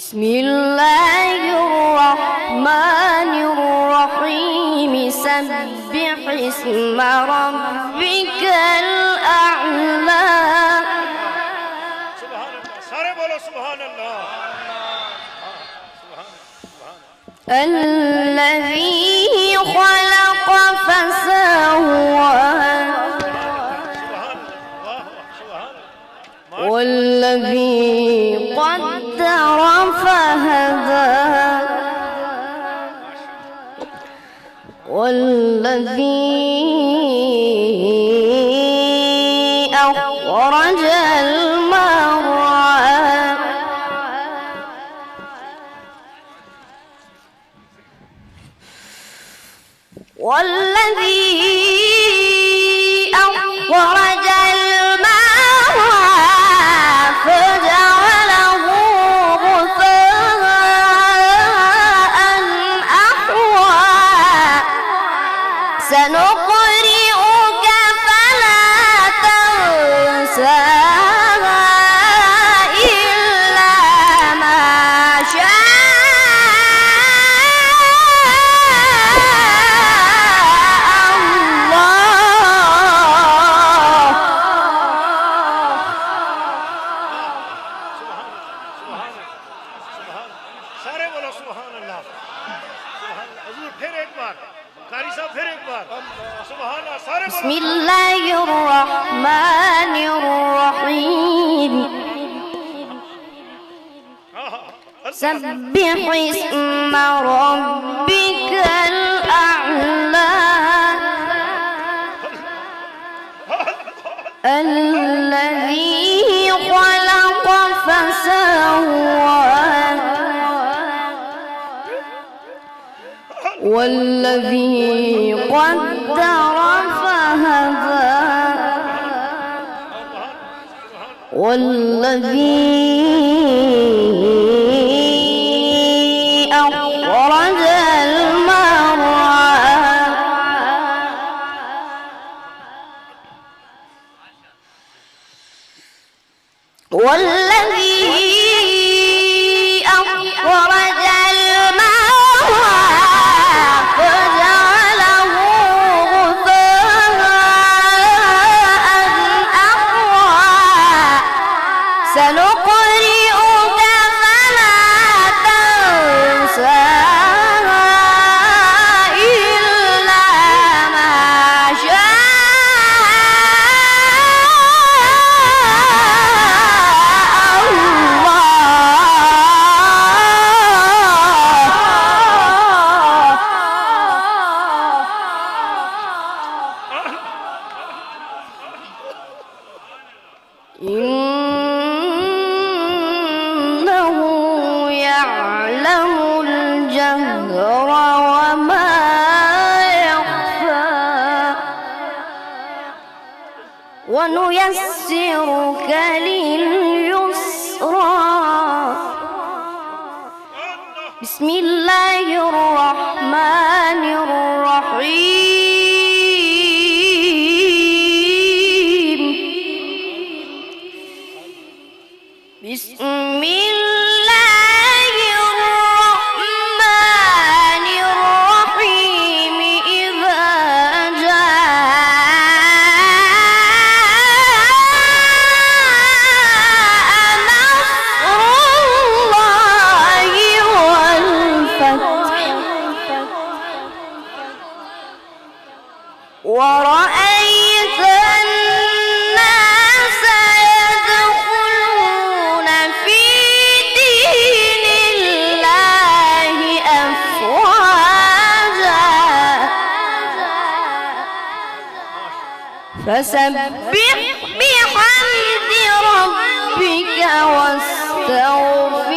بسم الله الرحمن الرحيم سبح اسم ربك الأعلى سبحان الله سارے بولو سبحان اللہ الذي خلق فسوى والذي قدر فهدى والذي أخرج المرعى والذي أخرج سنقرئك فلا تنسى إلا ما شاء الله سارے بولو سبحان اللہ حضور پھر ایک بار قاری صاحب پھر ایک بار سبحان اللہ سارے بولو بسم الله الرحمن الرحيم سبح اسم ربك الأعلى الذي خلق فسوى والذي قدر فهدى والذي أخرج المرعى والذي أخرج المرعى فجعله غثاء أحوى سنقرئك فلا تنسى إلا ما شاء إنه يعلم الجهر وما يخفى ونيسرك لليسرى بسم الله الرحمن الرحيم بسم الله الرحمن الرحيم إذا جاء نصر الله والفتح ورأيت الناس يدخلون في دين الله أفواجا فسبح بحمد ربك واستغفره